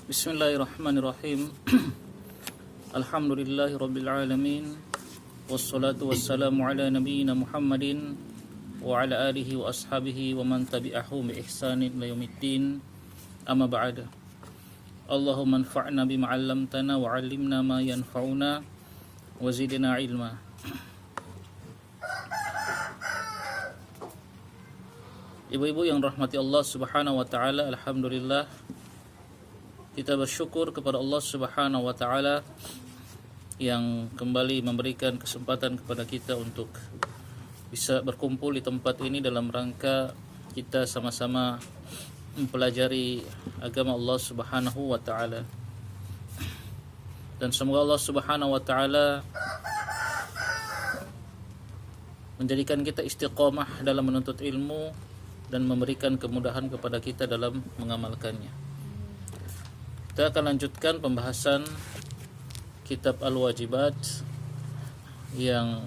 Bismillahirrahmanirrahim. Alhamdulillahi rabbil alamin. Wassalatu wassalamu ala nabiyyina Muhammadin wa ala alihi wa ashabihi wa man tabi'ahum bi ihsanin ila yaumiddin. Amma ba'da. Allahumma anfa'na bima 'allamtana wa 'allimna ma yanfa'una wa zidna ilma. Ibu-ibu yang rahmati Allah Subhanahu wa taala, alhamdulillah kita bersyukur kepada Allah Subhanahu wa taala yang kembali memberikan kesempatan kepada kita untuk bisa berkumpul di tempat ini dalam rangka kita sama-sama mempelajari agama Allah Subhanahu wa taala. Dan semoga Allah Subhanahu wa taala menjadikan kita istiqomah dalam menuntut ilmu dan memberikan kemudahan kepada kita dalam mengamalkannya. Kita akan lanjutkan pembahasan kitab Al-Wajibat yang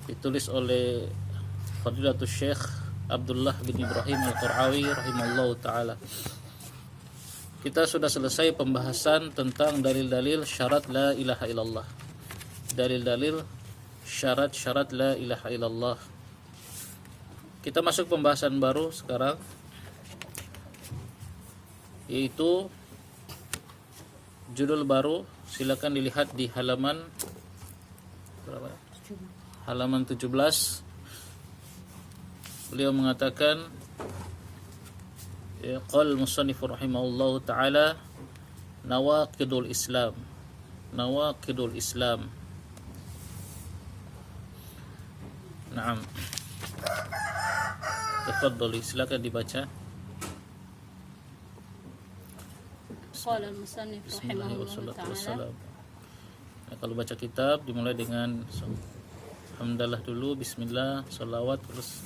ditulis oleh Fadilatul Syekh Abdullah bin Ibrahim Al-Qur'awi rahimahullahu ta'ala. Kita sudah selesai pembahasan tentang dalil-dalil syarat la ilaha illallah. Dalil-dalil syarat-syarat la ilaha illallah. Kita masuk pembahasan baru sekarang, yaitu judul baru. Silakan dilihat di halaman 17. Beliau mengatakan, qala al-musannif rahimahullahu taala, nawaqidul Islam. Nawaqidul Islam. Naam. Tafadhali, silakan dibaca. Qala al-musannif rahimahullahu ta'ala. Kalau baca kitab dimulai dengan hamdalah dulu, bismillah, salawat, terus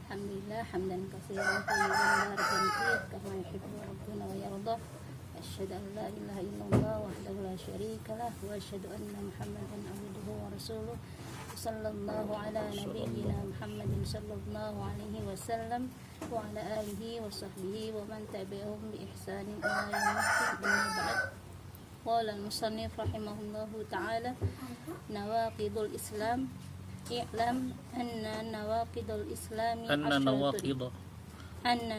Alhamdulillah hamdan katsiran tayyiban barakan fihi kama yuhibbu rabbuna wa yarda. Asyhadu an la ilaha illallah wahdahu la syarika lah wa asyhadu anna Muhammadan abduhu wa rasuluh. Sallallahu ala nabiyyina Muhammadin sallallahu alaihi wasallam wa ala alihi wa sahbihi wa man tabi'ahum bi ihsanin ila yaumil din. Ba'd. Qala al-musannif rahimahullahu ta'ala, nawaqidul Islam. I'lam anna nawaqidul Islami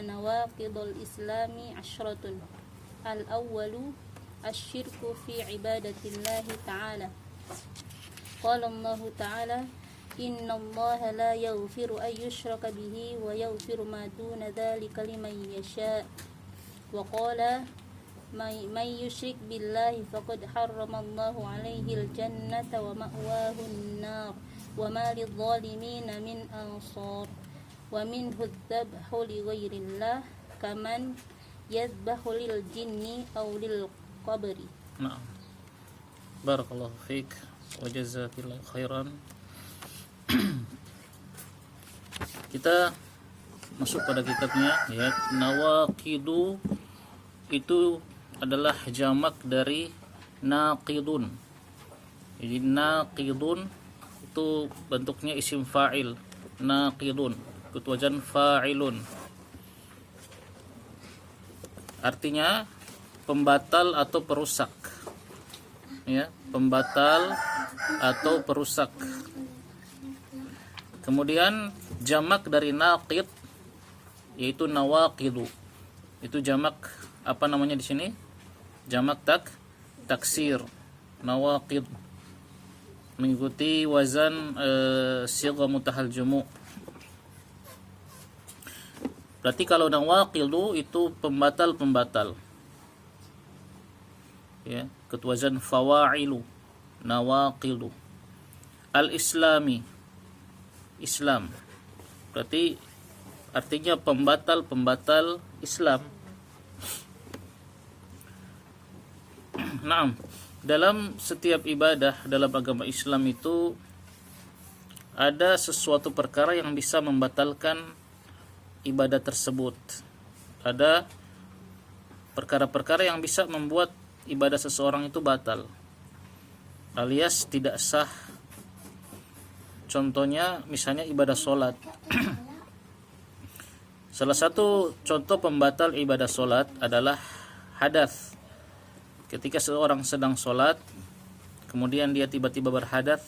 nawaqidul Islami ashratun. Al-awwalu asyirku fi ibadatillahi ta'ala. Qala Allah ta'ala, inna Allah la yaghfiru an yushraka bihi wa yaghfiru ma duna dhalika liman yasha. Wa qala man yushrik billahi faqad harrama Allahu alayhi al-jannata wa ma'wahu an-nar wa ma lidh-dhalimina min ansar. Wa minhu adh-dhabhu li ghairillah kaman yadhbahu lil jinni aw lil qabri. Na'am. Barakallahu fiik wa jazakallahu khairan. Kita masuk pada kitabnya, ya. Nawaqidu itu adalah jamak dari naqidun. Jadi naqidun itu bentuknya isim fa'il, naqidun, wazan fa'ilun. Artinya pembatal atau perusak. Ya, pembatal atau perusak. Kemudian jamak dari naqid yaitu nawaqidu. Itu jamak apa namanya di sini? Jamak taksir. Nawaqid mengikuti wazan sigha mutahal jumu'. Berarti kalau nawaqidu itu pembatal-pembatal. Ya, wazan fawa'ilu, nawaqidu. Al-islami, Islam. Berarti artinya pembatal-pembatal Islam. Naam, dalam setiap ibadah dalam agama Islam itu ada sesuatu perkara yang bisa membatalkan ibadah tersebut. Ada perkara-perkara yang bisa membuat ibadah seseorang itu batal alias tidak sah. Contohnya misalnya ibadah sholat. Salah satu contoh pembatal ibadah solat adalah hadas. Ketika seorang sedang solat, kemudian dia tiba-tiba berhadas,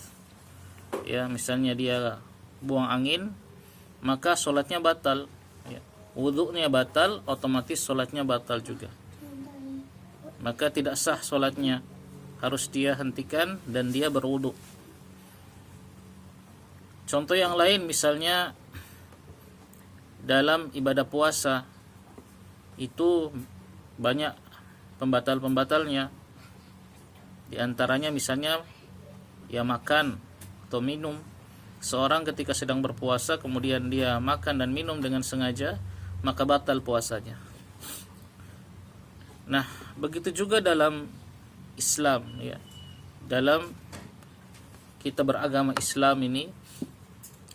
ya misalnya dia buang angin, maka solatnya batal. Ya. Wudhunya batal, otomatis solatnya batal juga. Maka tidak sah solatnya, harus dia hentikan dan dia berwudhu. Contoh yang lain misalnya dalam ibadah puasa itu banyak pembatal-pembatalnya. Di antaranya misalnya ya makan atau minum. Seorang ketika sedang berpuasa kemudian dia makan dan minum dengan sengaja, maka batal puasanya. Nah, begitu juga dalam Islam ya. Dalam kita beragama Islam ini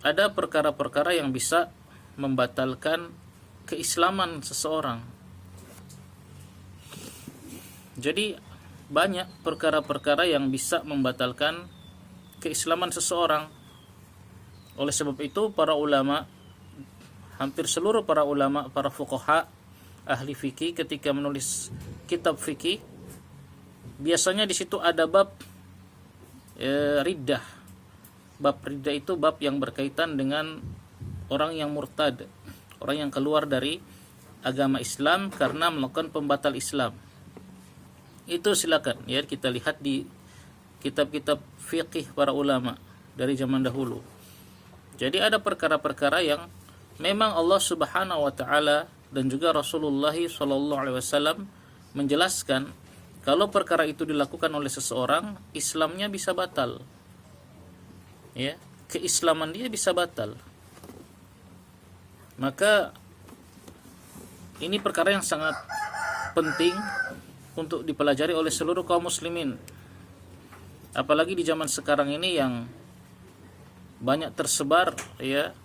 ada perkara-perkara yang bisa membatalkan keislaman seseorang. Jadi banyak perkara-perkara yang bisa membatalkan keislaman seseorang. Oleh sebab itu para ulama, hampir seluruh para ulama, para fuqaha, ahli fikih ketika menulis kitab fikih, biasanya di situ ada bab riddah. Bab riddah itu bab yang berkaitan dengan orang yang murtad, orang yang keluar dari agama Islam karena melakukan pembatal Islam. Itu silakan ya kita lihat di kitab-kitab fikih para ulama dari zaman dahulu. Jadi ada perkara-perkara yang memang Allah Subhanahu wa taala dan juga Rasulullah sallallahu alaihi wasallam menjelaskan kalau perkara itu dilakukan oleh seseorang, Islamnya bisa batal. Ya, keislaman dia bisa batal. Maka ini perkara yang sangat penting untuk dipelajari oleh seluruh kaum muslimin. Apalagi di zaman sekarang ini yang banyak tersebar ya,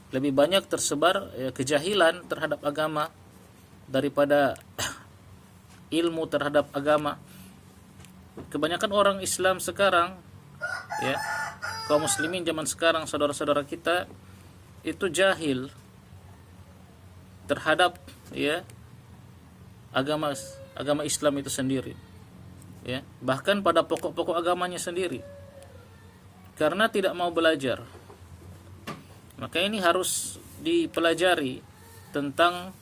lebih banyak tersebar ya, kejahilan terhadap agama daripada ilmu terhadap agama. Kebanyakan orang Islam sekarang ya, kaum muslimin zaman sekarang, saudara-saudara kita itu jahil terhadap ya agama Islam itu sendiri. Ya, bahkan pada pokok-pokok agamanya sendiri. Karena tidak mau belajar. Maka ini harus dipelajari tentang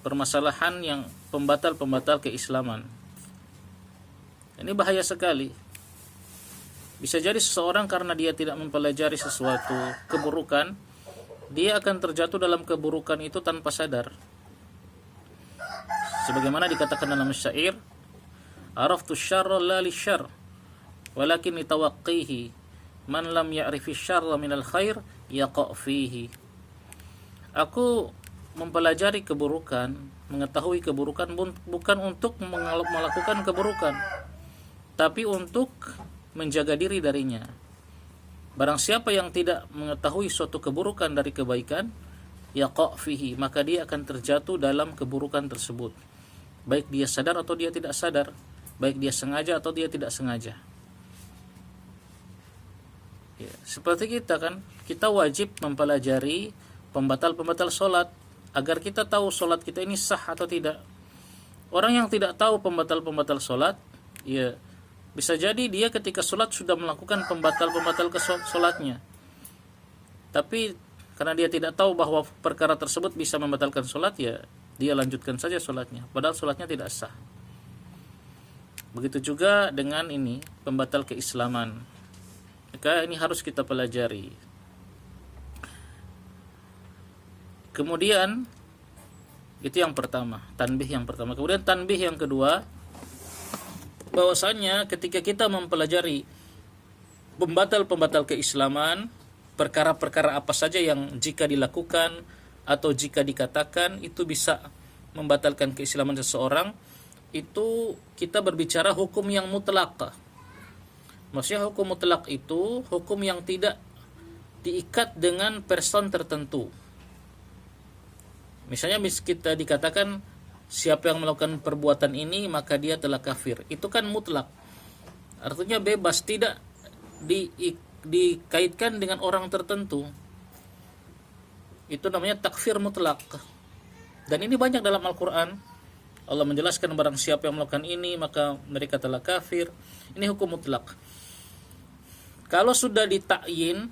permasalahan yang pembatal-pembatal keislaman. Ini bahaya sekali. Bisa jadi seseorang karena dia tidak mempelajari sesuatu keburukan, dia akan terjatuh dalam keburukan itu tanpa sadar. Sebagaimana dikatakan dalam syair, araftu syarra la li syarr walakin litawaqqihi man lam ya'rifi syarra minal khair yaqa' fihi. Aku mempelajari keburukan, mengetahui keburukan bukan untuk melakukan keburukan, tapi untuk menjaga diri darinya. Barang siapa yang tidak mengetahui suatu keburukan dari kebaikan, yaqa' fihi, maka dia akan terjatuh dalam keburukan tersebut. Baik dia sadar atau dia tidak sadar, baik dia sengaja atau dia tidak sengaja. Ya, seperti kita kan, kita wajib mempelajari pembatal-pembatal solat agar kita tahu solat kita ini sah atau tidak. Orang yang tidak tahu pembatal-pembatal solat, ya bisa jadi dia ketika solat sudah melakukan pembatal-pembatal solatnya. Tapi karena dia tidak tahu bahwa perkara tersebut bisa membatalkan solat, ya dia lanjutkan saja solatnya, padahal solatnya tidak sah. Begitu juga dengan ini, pembatal keislaman. Maka ini harus kita pelajari. Kemudian itu yang pertama, tanbih yang pertama. Kemudian tanbih yang kedua, bahwasanya ketika kita mempelajari pembatal-pembatal keislaman, perkara-perkara apa saja yang jika dilakukan atau jika dikatakan itu bisa membatalkan keislaman seseorang, itu kita berbicara hukum yang mutlak. Maksudnya hukum mutlak itu hukum yang tidak diikat dengan person tertentu. Misalnya kita dikatakan siapa yang melakukan perbuatan ini maka dia telah kafir. Itu kan mutlak. Artinya bebas, tidak dikaitkan dengan orang tertentu. Itu namanya takfir mutlak. Dan ini banyak dalam Al-Quran. Allah menjelaskan barang siapa yang melakukan ini maka mereka telah kafir. Ini hukum mutlak. Kalau sudah ditakyin,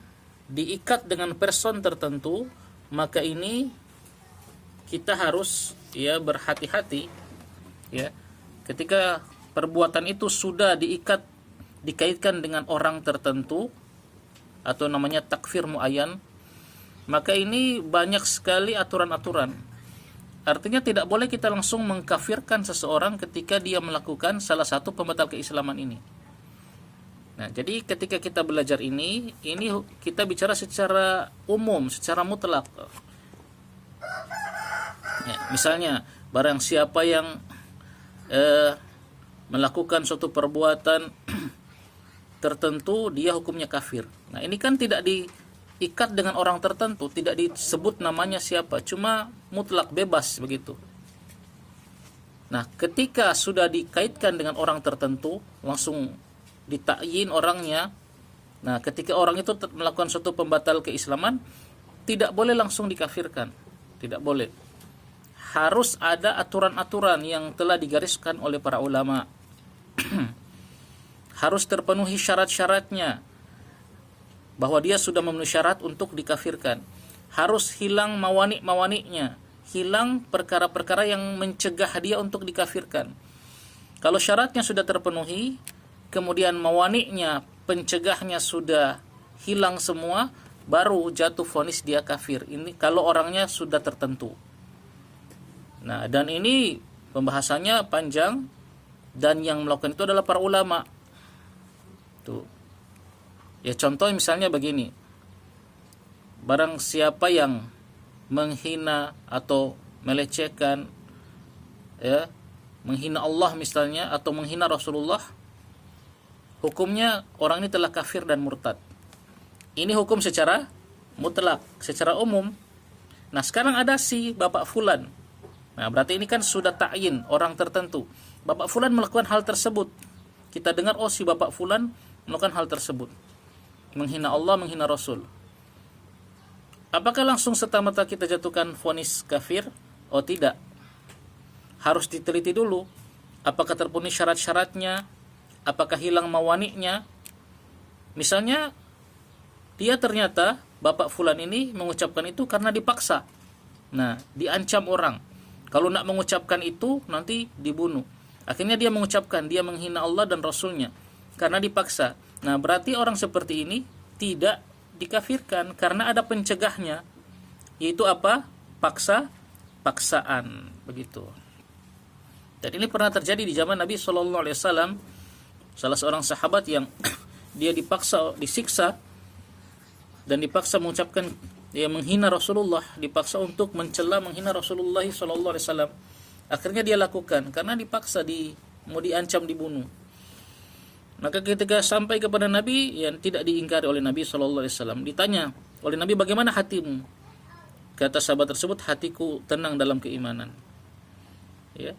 diikat dengan person tertentu, maka ini kita harus ya berhati-hati ya. Ketika perbuatan itu sudah dikaitkan dengan orang tertentu atau namanya takfir muayyan, maka ini banyak sekali aturan-aturan. Artinya tidak boleh kita langsung mengkafirkan seseorang ketika dia melakukan salah satu pembatal keislaman ini. Nah, jadi ketika kita belajar ini kita bicara secara umum, secara mutlak. Ya, misalnya, barang siapa yang melakukan suatu perbuatan tertentu, dia hukumnya kafir. Nah, ini kan tidak diikat dengan orang tertentu, tidak disebut namanya siapa, cuma mutlak, bebas begitu. Nah, ketika sudah dikaitkan dengan orang tertentu, langsung ditakyin orangnya. Nah, ketika orang itu melakukan suatu pembatal keislaman, tidak boleh langsung dikafirkan. Tidak boleh. Harus ada aturan-aturan yang telah digariskan oleh para ulama. Harus terpenuhi syarat-syaratnya, bahwa dia sudah memenuhi syarat untuk dikafirkan. Harus hilang mawani'-mawani'nya, hilang perkara-perkara yang mencegah dia untuk dikafirkan. Kalau syaratnya sudah terpenuhi, kemudian mawani'nya, pencegahnya sudah hilang semua, baru jatuh vonis dia kafir. Ini kalau orangnya sudah tertentu. Nah, dan ini pembahasannya panjang, dan yang melakukan itu adalah para ulama. Tuh. Ya, contoh misalnya begini. Barang siapa yang menghina atau melecehkan, ya, menghina Allah misalnya atau menghina Rasulullah, hukumnya orang ini telah kafir dan murtad. Ini hukum secara mutlak, secara umum. Nah, sekarang ada si Bapak Fulan. Nah, berarti ini kan sudah ta'yin orang tertentu. Bapak Fulan melakukan hal tersebut. Kita dengar, oh si Bapak Fulan melakukan hal tersebut. Menghina Allah, menghina Rasul. Apakah langsung serta-merta kita jatuhkan vonis kafir? Oh tidak. Harus diteliti dulu. Apakah terpenuhi syarat-syaratnya? Apakah hilang mawani'nya? Misalnya, dia ternyata, Bapak Fulan ini mengucapkan itu karena dipaksa. Nah, diancam orang. Kalau nak mengucapkan itu, nanti dibunuh. Akhirnya dia mengucapkan, dia menghina Allah dan Rasulnya karena dipaksa. Nah, berarti orang seperti ini tidak dikafirkan karena ada pencegahnya, yaitu apa? Paksaan, begitu. Dan ini pernah terjadi di zaman Nabi SAW. Salah seorang sahabat yang dia disiksa dan dipaksa mengucapkan, dia menghina Rasulullah, dipaksa untuk mencela menghina Rasulullah SAW. Akhirnya dia lakukan karena dipaksa, mau diancam dibunuh. Maka ketika sampai kepada Nabi, yang tidak diingkari oleh Nabi SAW, ditanya oleh Nabi, bagaimana hatimu? Kata sahabat tersebut, hatiku tenang dalam keimanan. Ya.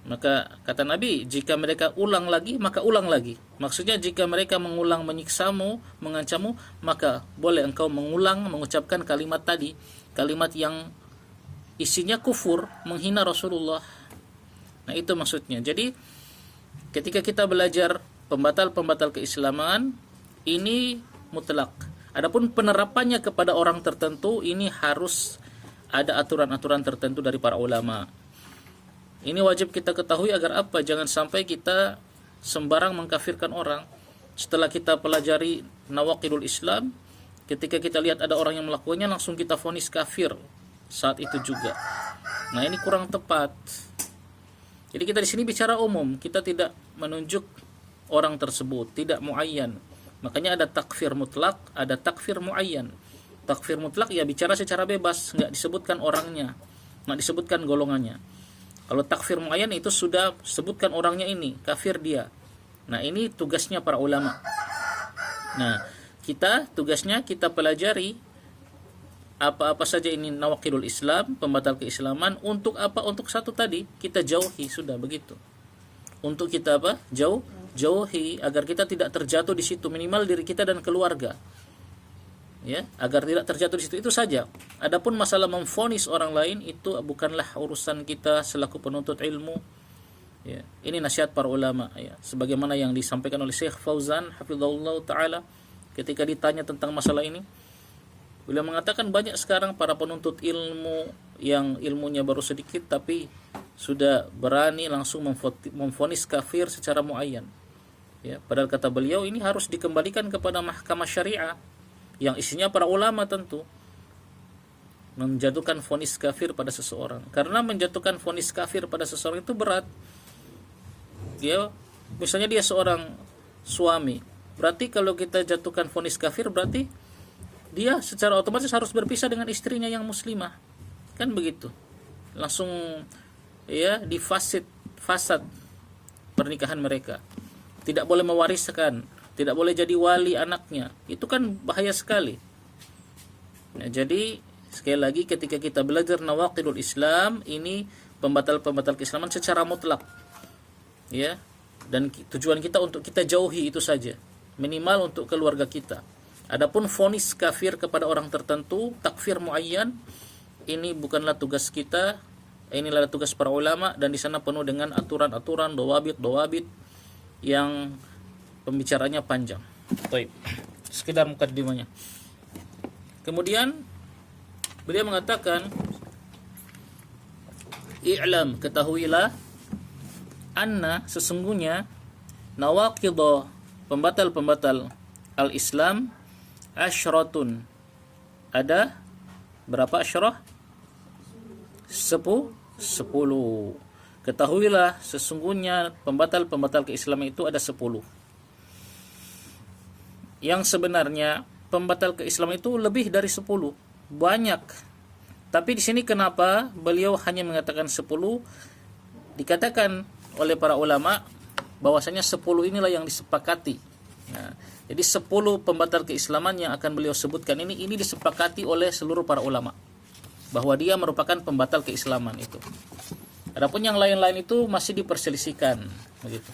Maka kata Nabi, jika mereka ulang lagi, maka ulang lagi. Maksudnya jika mereka mengulang menyiksamu, mengancammu, maka boleh engkau mengucapkan kalimat tadi, kalimat yang isinya kufur, menghina Rasulullah. Nah, itu maksudnya. Jadi ketika kita belajar pembatal-pembatal keislaman, ini mutlak. Adapun penerapannya kepada orang tertentu, ini harus ada aturan-aturan tertentu dari para ulama. Ini wajib kita ketahui agar apa? Jangan sampai kita sembarang mengkafirkan orang. Setelah kita pelajari nawaqidul Islam, ketika kita lihat ada orang yang melakukannya, langsung kita vonis kafir saat itu juga. Nah, ini kurang tepat. Jadi kita di sini bicara umum, kita tidak menunjuk orang tersebut, tidak muayyan. Makanya ada takfir mutlak, ada takfir muayyan. Takfir mutlak ya bicara secara bebas, nggak disebutkan orangnya, nggak disebutkan golongannya. Kalau takfir muayyan itu sudah sebutkan orangnya, ini kafir dia. Nah, ini tugasnya para ulama. Nah, tugasnya kita pelajari apa-apa saja ini nawaqidul Islam, pembatal keislaman. Untuk apa? Untuk satu tadi, kita jauhi, sudah begitu. Untuk kita apa? Jauhi agar kita tidak terjatuh di situ, minimal diri kita dan keluarga. ya, agar tidak terjatuh di situ, itu saja. Adapun masalah memvonis orang lain itu bukanlah urusan kita selaku penuntut ilmu. Ya, ini nasihat para ulama, ya, sebagaimana yang disampaikan oleh Syekh Fauzan hafizahullah taala ketika ditanya tentang masalah ini. Beliau mengatakan banyak sekarang para penuntut ilmu yang ilmunya baru sedikit tapi sudah berani langsung memvonis kafir secara muayyan. Ya, padahal kata beliau ini harus dikembalikan kepada mahkamah syariah yang isinya para ulama tentu, menjatuhkan vonis kafir pada seseorang. Karena menjatuhkan vonis kafir pada seseorang itu berat. Dia misalnya dia seorang suami, berarti kalau kita jatuhkan vonis kafir berarti dia secara otomatis harus berpisah dengan istrinya yang muslimah. Kan begitu. Langsung ya fasad pernikahan mereka. Tidak boleh mewariskan, tidak boleh jadi wali anaknya. Itu kan bahaya sekali. Nah, jadi sekali lagi ketika kita belajar nawaqidul Islam, ini pembatal-pembatal keislaman secara mutlak. Ya. Dan tujuan kita untuk kita jauhi itu saja. Minimal untuk keluarga kita. Adapun vonis kafir kepada orang tertentu, takfir muayyan, ini bukanlah tugas kita. Inilah tugas para ulama, dan di sana penuh dengan aturan-aturan, dawabit yang pembicaranya panjang. Baik, sekedar mukaddimahnya. Kemudian beliau mengatakan, i'lam, ketahuilah, anna, sesungguhnya, nawaqidha, pembatal-pembatal al-Islam, asyratun, ada berapa asyrah? 10. Ketahuilah sesungguhnya pembatal-pembatal keislaman itu ada 10. Yang sebenarnya pembatal keislaman itu lebih dari 10, banyak. Tapi di sini kenapa beliau hanya mengatakan 10? Dikatakan oleh para ulama bahwasanya 10 inilah yang disepakati. Nah, jadi 10 pembatal keislaman yang akan beliau sebutkan ini disepakati oleh seluruh para ulama bahwa dia merupakan pembatal keislaman itu. Adapun yang lain-lain itu masih diperselisihkan, begitu.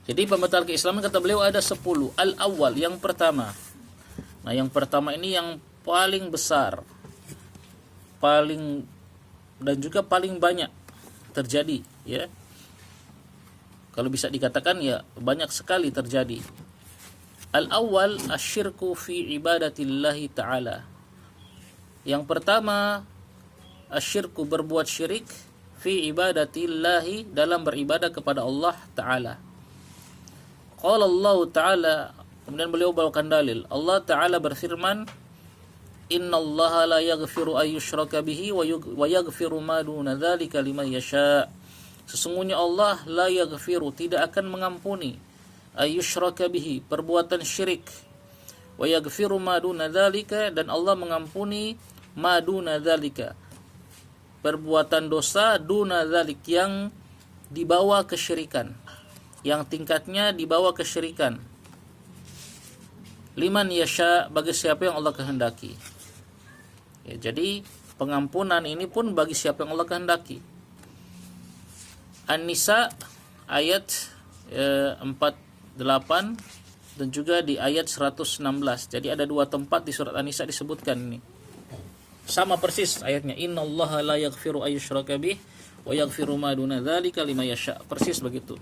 Jadi pembatal keislaman kata beliau ada 10. Al-awwal, yang pertama. Nah, yang pertama ini yang paling besar, paling dan juga paling banyak terjadi, ya. Kalau bisa dikatakan ya banyak sekali terjadi. Al-awwal asyirku fi ibadatillahi ta'ala. Yang pertama, asyirku, berbuat syirik, fi ibadatillahi, dalam beribadah kepada Allah Ta'ala. Qala Allah Ta'ala, kemudian beliau bawakan dalil. Allah Ta'ala berfirman, innallaha la yaghfiru ayyushraka bihi wa yaghfiru ma duna dzalika liman yasha'. Sesungguhnya Allah la yaghfiru, tidak akan mengampuni, ayyushraka bihi, perbuatan syirik, wa yaghfiru ma duna dzalika, dan Allah mengampuni ma duna dzalika, perbuatan dosa, duna dzalik, yang dibawa kesyirikan, yang tingkatnya dibawa kesyirikan, liman yasha, bagi siapa yang Allah kehendaki. Ya, jadi pengampunan ini pun bagi siapa yang Allah kehendaki. An-Nisa ayat 48 dan juga di ayat 116. Jadi ada dua tempat di surat An-Nisa disebutkan ini. Sama persis ayatnya. Innallaha la yaghfiru ayyushraka bih wa yaghfiru ma duna dzalika liman yasha. Persis begitu.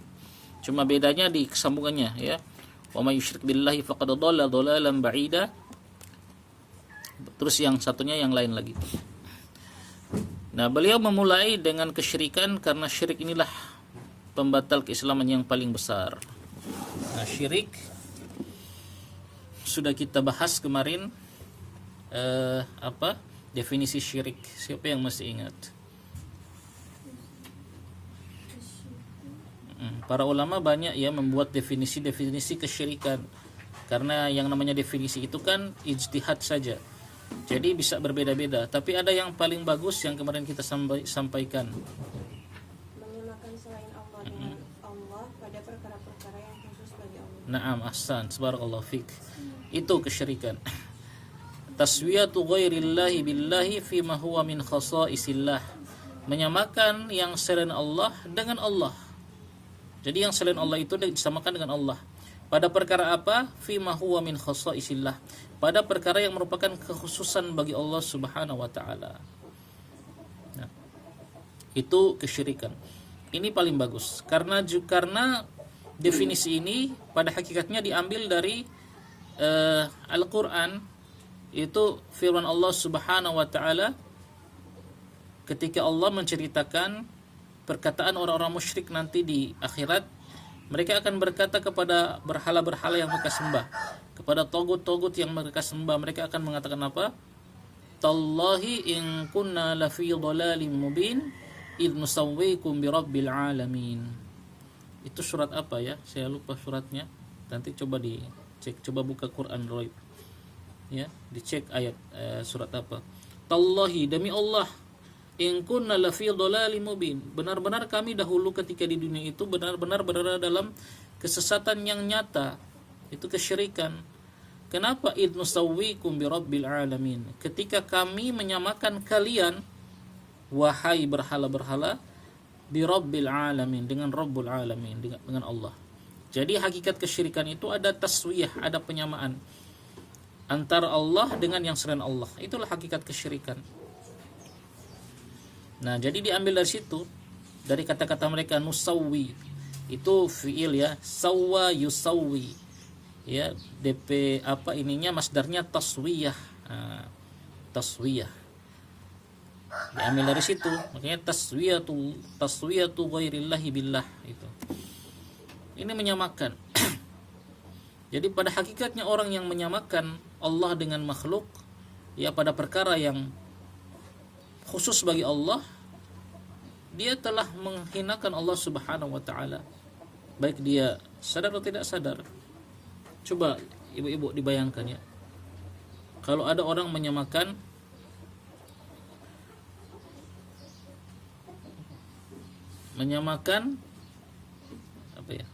Cuma bedanya di kesambungannya, ya. Wa may yusyrik billahi faqad dhalla dhalalan ba'ida. Terus yang satunya yang lain lagi. Nah, beliau memulai dengan kesyirikan karena syirik inilah pembatal keislaman yang paling besar. Nah, syirik sudah kita bahas kemarin, definisi syirik. Siapa yang masih ingat? Para ulama banyak ya membuat definisi-definisi kesyirikan, karena yang namanya definisi itu kan ijtihad saja. Jadi bisa berbeda-beda, tapi ada yang paling bagus yang kemarin kita sampaikan. Menyamakan selain Allah dengan Allah pada perkara-perkara yang khusus bagi Allah. Naam, ahsan, subhanakallah fik. Itu kesyirikan. Taswiyatu ghairillahi billahi fima huwa min khasaisillah. Menyamakan yang selain Allah dengan Allah Jadi yang selain Allah itu disamakan dengan Allah. Pada perkara apa? Fima huwa min khasaisillah. Pada perkara yang merupakan kekhususan bagi Allah Subhanahu wa taala. Nah, itu kesyirikan. Ini paling bagus karena definisi ini pada hakikatnya diambil dari Al-Qur'an, itu firman Allah Subhanahu wa taala ketika Allah menceritakan perkataan orang-orang musyrik nanti di akhirat. Mereka akan berkata kepada berhala-berhala yang mereka sembah, kepada togut-togut yang mereka sembah, mereka akan mengatakan apa? Tallahi in kunna lafi dhalalim mubin id nusawwikum birabbil alamin. Itu surat apa ya? Saya lupa suratnya. Nanti coba dicek, coba buka Quran Roib. Ya, dicek ayat surat apa. Tallahi, demi Allah, in kunna lafi dhalalim mubin, benar-benar kami dahulu ketika di dunia itu benar-benar berada dalam kesesatan yang nyata, itu kesyirikan. Kenapa id nusawwikum birabbil alamin, ketika kami menyamakan kalian wahai berhala-berhala birabbil alamin, dengan Rabbul alamin, dengan Allah. Jadi hakikat kesyirikan itu ada taswiyah, ada penyamaan antara Allah dengan yang selain Allah. Itulah hakikat kesyirikan. Nah, jadi diambil dari situ, dari kata-kata mereka nusawwi, itu fiil ya, sawwa yusawwi. Ya, DP apa ininya masdarnya taswiyah. Nah, taswiyah. Diambil dari situ, makanya taswiyatu ghairillahi billah itu. Ini menyamakan. Jadi pada hakikatnya orang yang menyamakan Allah dengan makhluk ya pada perkara yang khusus bagi Allah, dia telah menghinakan Allah Subhanahu wa taala, baik dia sadar atau tidak sadar. Coba ibu-ibu dibayangkan ya, kalau ada orang menyamakan apa ya,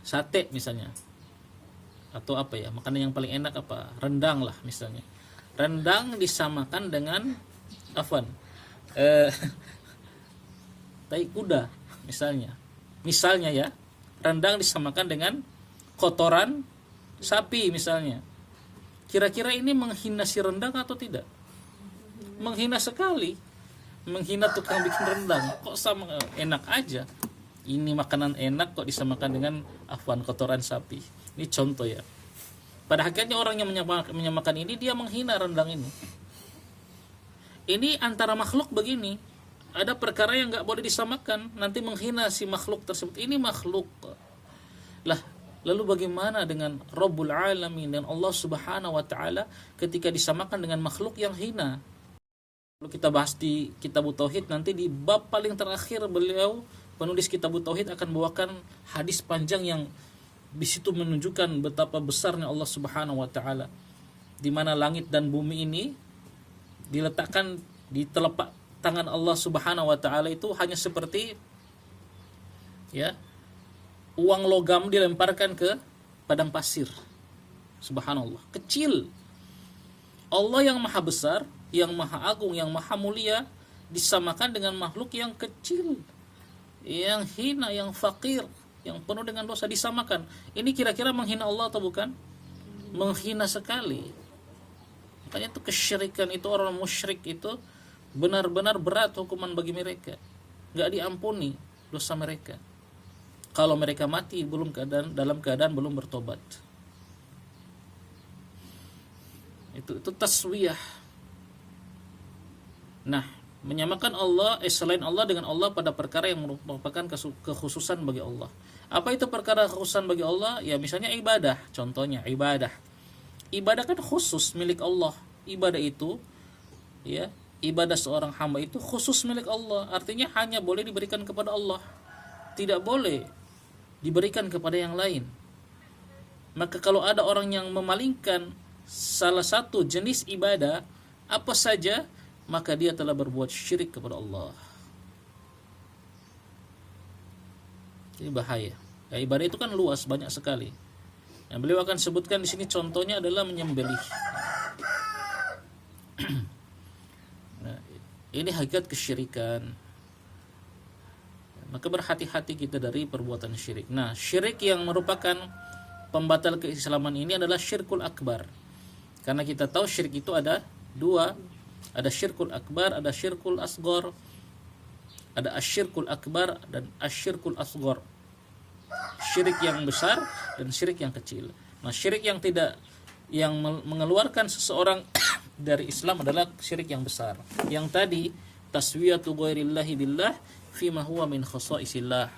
sate misalnya, atau apa ya, makanan yang paling enak apa, rendang lah misalnya. Rendang disamakan dengan tai kuda misalnya ya, rendang disamakan dengan kotoran sapi misalnya. Kira-kira ini menghina si rendang atau tidak? Menghina sekali, menghina tukang bikin rendang. Kok sama enak aja, ini makanan enak kok disamakan dengan kotoran sapi. Ini contoh ya. Pada hakikatnya orang yang menyamakan ini, dia menghina rendang ini. Ini antara makhluk begini, ada perkara yang nggak boleh disamakan, nanti menghina si makhluk tersebut. Ini makhluk lah, lalu bagaimana dengan Rabbul Alamin dan Allah Subhanahu wa taala ketika disamakan dengan makhluk yang hina? Kalau kita bahas di Kitab Tauhid, nanti di bab paling terakhir beliau penulis Kitab Tauhid akan bawakan hadis panjang yang di situ menunjukkan betapa besarnya Allah Subhanahu wa taala, di mana langit dan bumi ini diletakkan di telapak tangan Allah Subhanahu wa taala itu hanya seperti ya uang logam dilemparkan ke padang pasir. Subhanallah, kecil. Allah yang maha besar, yang maha agung, yang maha mulia disamakan dengan makhluk yang kecil, yang hina, yang fakir, yang penuh dengan dosa, disamakan. Ini kira-kira menghina Allah atau bukan? Menghina sekali. Makanya itu kesyirikan itu, orang musyrik itu benar-benar berat hukuman bagi mereka. Gak diampuni dosa mereka kalau mereka mati dalam keadaan belum bertobat. Itu taswiyah. Nah, menyamakan Allah selain Allah dengan Allah pada perkara yang merupakan kekhususan bagi Allah. Apa itu perkara kekhususan bagi Allah? Ya misalnya ibadah, contohnya ibadah. Ibadah kan khusus milik Allah. Ibadah itu ya, ibadah seorang hamba itu khusus milik Allah. Artinya hanya boleh diberikan kepada Allah, tidak boleh diberikan kepada yang lain. Maka kalau ada orang yang memalingkan salah satu jenis ibadah apa saja, maka dia telah berbuat syirik kepada Allah. Ini bahaya. Ya, ibadah itu kan luas, banyak sekali. Yang beliau akan sebutkan di sini contohnya adalah menyembelih. Nah, ini hakikat kesyirikan. Maka berhati-hati kita dari perbuatan syirik. Nah, syirik yang merupakan pembatal keislaman ini adalah syirkul akbar. Karena kita tahu syirik itu ada dua. Ada syirkul akbar, ada syirkul asghar. Ada asyirkul akbar dan asyirkul asghar. Syirik yang besar dan syirik yang kecil. Nah, syirik yang mengeluarkan seseorang dari Islam adalah syirik yang besar. Yang tadi taswiyatu ghairillahi billah fima huwa min khasaisillah.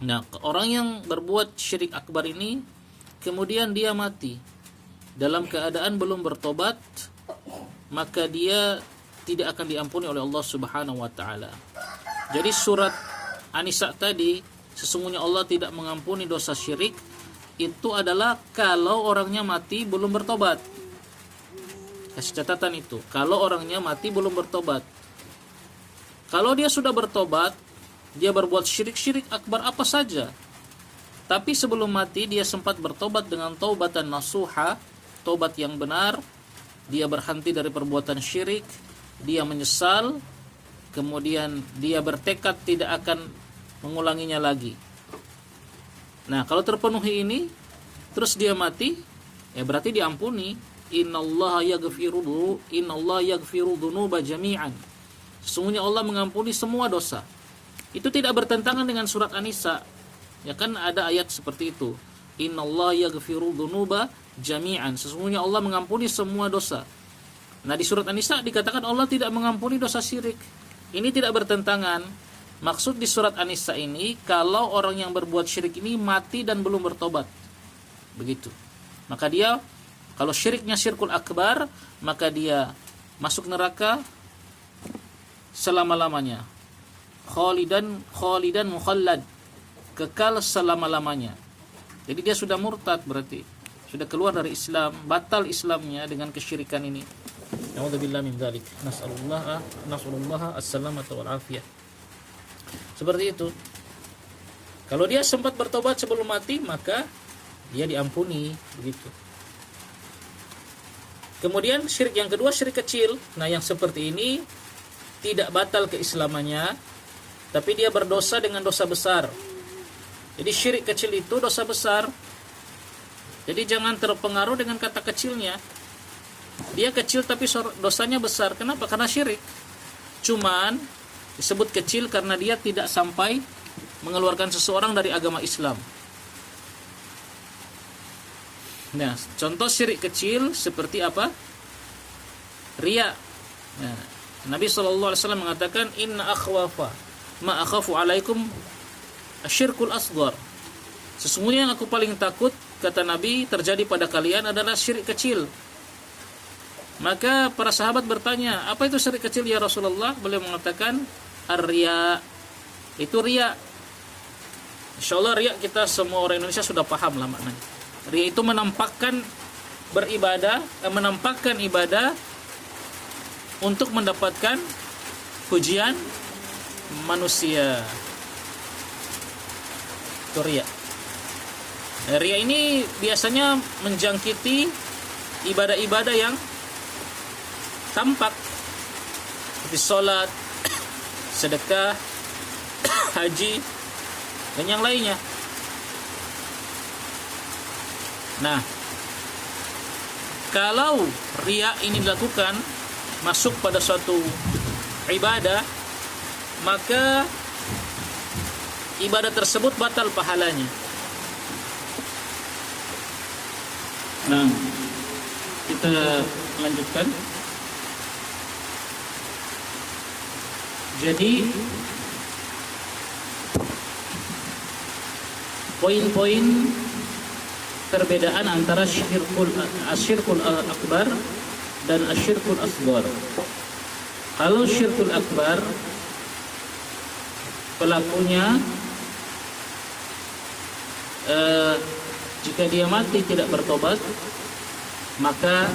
Nah, orang yang berbuat syirik akbar ini kemudian dia mati dalam keadaan belum bertobat, maka dia tidak akan diampuni oleh Allah Subhanahu wa taala. Jadi surat An-Nisa tadi, sesungguhnya Allah tidak mengampuni dosa syirik, itu adalah kalau orangnya mati belum bertobat. Kasih catatan itu, kalau orangnya mati belum bertobat. Kalau dia sudah bertobat, dia berbuat syirik-syirik akbar apa saja, tapi sebelum mati dia sempat bertobat dengan taubatan nasuha, tobat yang benar, dia berhenti dari perbuatan syirik, dia menyesal, kemudian dia bertekad tidak akan mengulanginya lagi. Nah, kalau terpenuhi ini terus dia mati, ya berarti diampuni. Innallaha yaghfiru dzunuba jami'an. Sesungguhnya Allah mengampuni semua dosa. Itu tidak bertentangan dengan surat An-Nisa. Ya kan ada ayat seperti itu. Innallaha yaghfiru dzunuba jami'an. Sesungguhnya Allah mengampuni semua dosa. Nah, di surat An-Nisa dikatakan Allah tidak mengampuni dosa syirik. Ini tidak bertentangan. Maksud di surat An-Nisa ini, kalau orang yang berbuat syirik ini mati dan belum bertobat. Begitu. Maka dia, kalau syiriknya syirkul akbar, maka dia masuk neraka selama-lamanya. Khalidan mukhallad. Kekal selama-lamanya. Jadi dia sudah murtad berarti. Sudah keluar dari Islam, batal Islamnya dengan kesyirikan ini. Na'udzubillah min dzalik. Nas'alullah as-salamata wal afiyah. Seperti itu. Kalau dia sempat bertobat sebelum mati, maka dia diampuni, begitu. Kemudian syirik yang kedua, syirik kecil. Nah, yang seperti ini tidak batal keislamannya, tapi dia berdosa dengan dosa besar. Jadi syirik kecil itu dosa besar. Jadi jangan terpengaruh dengan kata kecilnya. Dia kecil tapi dosanya besar. Kenapa? Karena syirik. Cuman disebut kecil karena dia tidak sampai mengeluarkan seseorang dari agama Islam. Nah, contoh syirik kecil seperti apa? Riya. Nah, Nabi SAW mengatakan, Inna akhwafa ma akhafu alaikum asyirkul asghar. Sesungguhnya yang aku paling takut, kata Nabi, terjadi pada kalian adalah syirik kecil. Maka para sahabat bertanya, apa itu syirik kecil ya Rasulullah? Beliau mengatakan, ar-riya. Itu riya. Insyaallah riya kita semua orang Indonesia sudah paham lah maknanya. Riya itu menampakkan menampakkan ibadah untuk mendapatkan pujian manusia. Itu riya. Riya ini biasanya menjangkiti ibadah-ibadah yang tampak, seperti sholat, sedekah, haji, dan yang lainnya. Nah, kalau riya ini dilakukan masuk pada suatu ibadah, maka ibadah tersebut batal pahalanya. Nah, kita lanjutkan. Jadi poin-poin perbedaan antara asyirkul akbar dan asyirkul asghar. Kalau syirkul akbar, pelakunya jika dia mati tidak bertobat, maka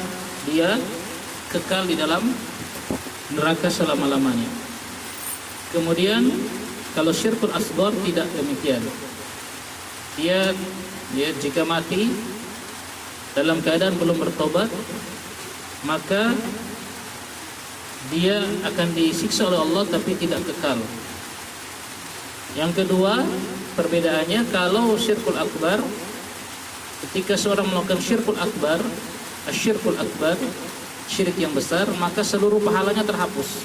dia kekal di dalam neraka selama-lamanya. Kemudian kalau syirkul asghar tidak demikian. Dia jika mati dalam keadaan belum bertobat, maka dia akan disiksa oleh Allah tapi tidak kekal. Yang kedua, perbedaannya kalau syirkul akbar, ketika seorang melakukan syirkul akbar, asyirkul akbar, syirik yang besar, maka seluruh pahalanya terhapus.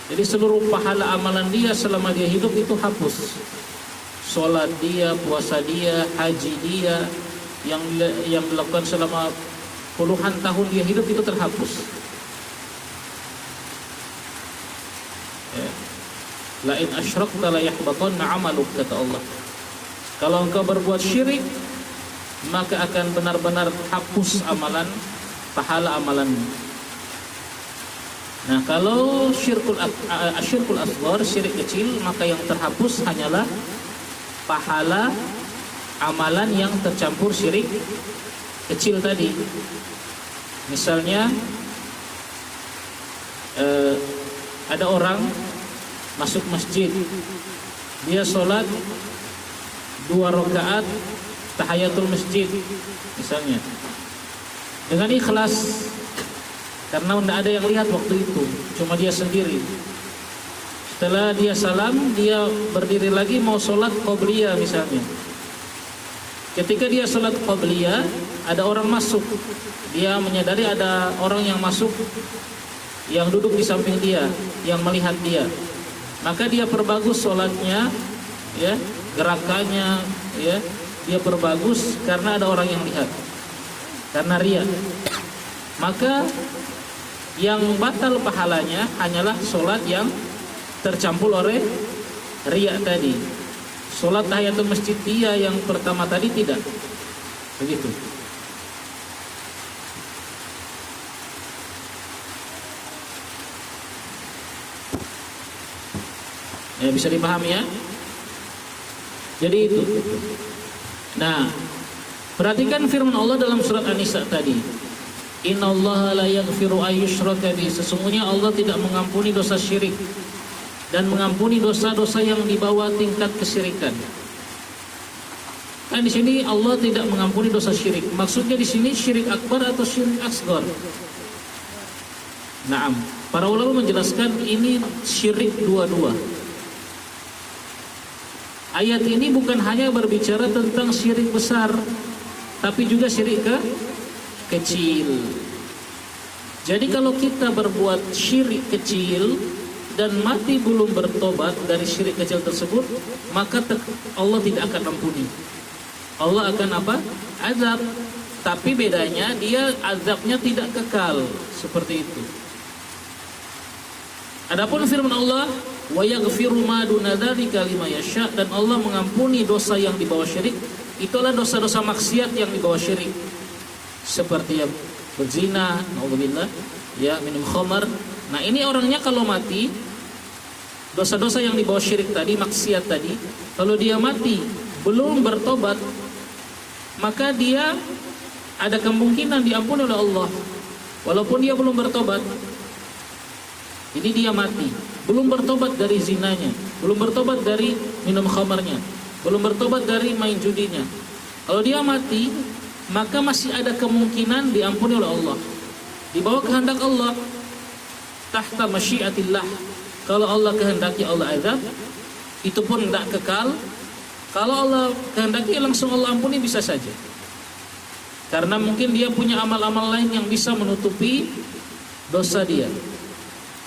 Jadi seluruh pahala amalan dia selama dia hidup itu hapus. Sholat dia, puasa dia, haji dia, yang dilakukan selama puluhan tahun dia hidup itu terhapus. Ya. La in asyrakta la yahbatanna 'amaluk, kata Allah. Kalau engkau berbuat syirik, maka akan benar-benar hapus amalan, pahala amalanmu. Nah, kalau asyirkul asghar, syirik kecil, maka yang terhapus hanyalah pahala amalan yang tercampur syirik kecil tadi. Misalnya ada orang masuk masjid, dia sholat 2 rakaat tahiyatul masjid misalnya dengan ikhlas, karena tidak ada yang lihat waktu itu, cuma dia sendiri. Setelah dia salam, dia berdiri lagi mau sholat qobliyah misalnya. Ketika dia sholat qobliyah, ada orang masuk, dia menyadari ada orang yang masuk, yang duduk di samping dia, yang melihat dia. Maka dia perbagus sholatnya, ya, gerakannya, ya, dia perbagus karena ada orang yang lihat, karena riya. Maka yang batal pahalanya hanyalah sholat yang tercampur oleh riya tadi. Sholat tahiyatul masjid dia yang pertama tadi tidak. Begitu. Ya, bisa dipahami ya. Jadi itu. Nah, perhatikan firman Allah dalam surat An-Nisa tadi. Innallaha la yaghfiru ayyushraka bihi. Sesungguhnya Allah tidak mengampuni dosa syirik dan mengampuni dosa-dosa yang di bawah tingkat kesyirikan. Kan di sini Allah tidak mengampuni dosa syirik. Maksudnya di sini syirik akbar atau syirik asghar? Naam. Para ulama menjelaskan ini syirik dua-dua. Ayat ini bukan hanya berbicara tentang syirik besar, tapi juga syirik kecil. Jadi kalau kita berbuat syirik kecil dan mati belum bertobat dari syirik kecil tersebut, maka Allah tidak akan ampuni. Allah akan apa? Azab. Tapi bedanya dia azabnya tidak kekal, seperti itu. Adapun firman Allah, wa yaghfiru ma duna dzalika liman yasha, dan Allah mengampuni dosa yang di bawah syirik. Itulah dosa-dosa maksiat yang di bawah syirik. Seperti yang berzina, naudzubillah, ya, minum khamar. Nah, ini orangnya kalau mati dosa-dosa yang di bawah syirik tadi, maksiat tadi, kalau dia mati belum bertobat, maka dia ada kemungkinan diampuni oleh Allah walaupun dia belum bertobat. Ini dia mati, belum bertobat dari zinanya, belum bertobat dari minum khamarnya, belum bertobat dari main judinya. Kalau dia mati, maka masih ada kemungkinan diampuni oleh Allah. Di bawah kehendak Allah, tahta masyiatillah. Kalau Allah kehendaki Allah azab, itu pun tidak kekal. Kalau Allah kehendaki langsung Allah ampuni bisa saja. Karena mungkin dia punya amal-amal lain yang bisa menutupi dosa dia.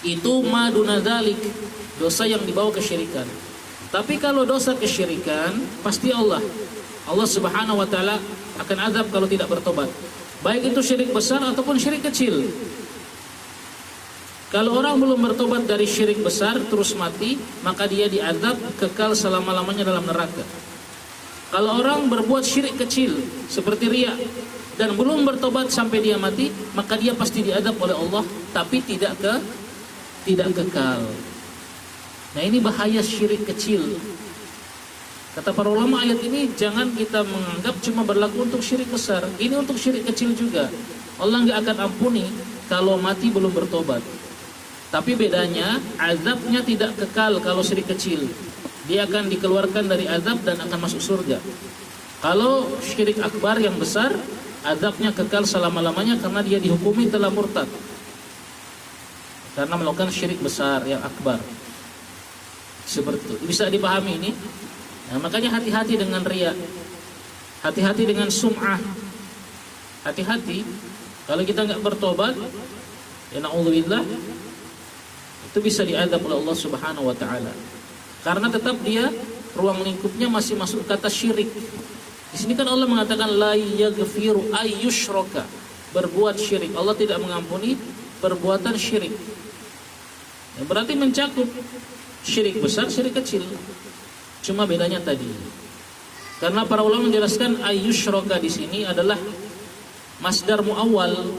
Itu maduna dzalik, dosa yang dibawa kesyirikan. Tapi kalau dosa kesyirikan, pasti Allah Subhanahu wa taala akan azab kalau tidak bertobat. Baik itu syirik besar ataupun syirik kecil. Kalau orang belum bertobat dari syirik besar terus mati, maka dia diazab kekal selama-lamanya dalam neraka. Kalau orang berbuat syirik kecil seperti riya dan belum bertobat sampai dia mati, maka dia pasti diazab oleh Allah, tapi tidak kekal. Nah, ini bahaya syirik kecil. Kata para ulama, ayat ini jangan kita menganggap cuma berlaku untuk syirik besar. Ini untuk syirik kecil juga. Allah nggak akan ampuni kalau mati belum bertobat. Tapi bedanya, azabnya tidak kekal kalau syirik kecil. Dia akan dikeluarkan dari azab dan akan masuk surga. Kalau syirik akbar yang besar, azabnya kekal selama-lamanya karena dia dihukumi telah murtad. karena melakukan syirik besar yang akbar. Seperti itu. Bisa dipahami ini? Nah, makanya hati-hati dengan riya. Hati-hati dengan sum'ah. Hati-hati kalau kita nggak bertobat, ya na'udzubillah, itu bisa diadab oleh Allah Subhanahu wa taala. Karena tetap dia ruang lingkupnya masih masuk kata syirik. Di sini kan Allah mengatakan la yaghfiru ayyushraka, berbuat syirik. Allah tidak mengampuni perbuatan syirik. Ya, berarti mencakup syirik besar, syirik kecil. Cuma bedanya tadi. Karena para ulama menjelaskan ayyushraka di sini adalah masdar muawwal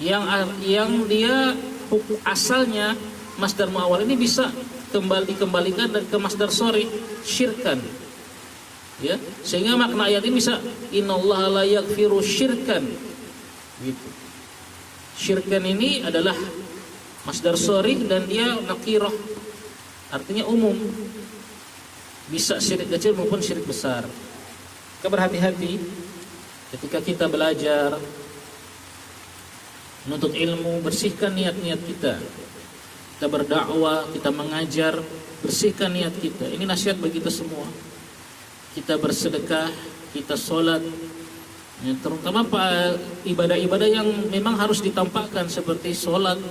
yang dia asalnya masdar muawwal ini bisa dikembalikan ke masdar sori syirkan. Ya, sehingga makna ayat ini bisa innallaha la yaghfiru syirkan. Gitu. Syirkan ini adalah masdar sori dan dia nakirah, artinya umum. Bisa syirik kecil maupun syirik besar. Kita berhati-hati ketika kita belajar menuntut ilmu, bersihkan niat-niat kita. Kita berdakwah, kita mengajar, bersihkan niat kita. Ini nasihat bagi kita semua. Kita bersedekah, kita sholat, ya, terutama ibadah-ibadah yang memang harus ditampakkan seperti sholat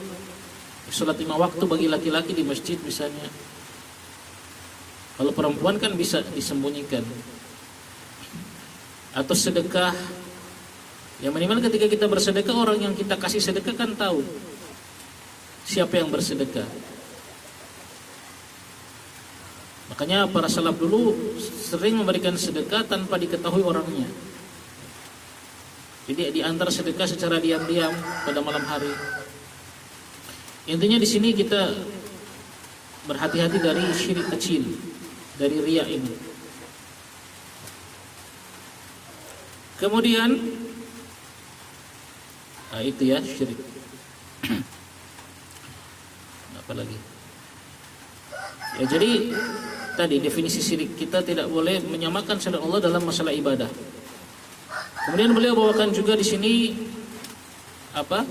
5 waktu bagi laki-laki di masjid misalnya. Kalau perempuan kan bisa disembunyikan. Atau sedekah, ya minimal ketika kita bersedekah, orang yang kita kasih sedekah kan tahu siapa yang bersedekah. Makanya para salaf dulu sering memberikan sedekah tanpa diketahui orangnya. Jadi diantar sedekah secara diam-diam pada malam hari. Intinya di sini kita berhati-hati dari syirik kecil, dari riya ini. Kemudian itu ya syirik. Apa lagi? Ya jadi tadi definisi syirik, kita tidak boleh menyamakan selain Allah dalam masalah ibadah. Kemudian beliau bawakan juga di sini apa?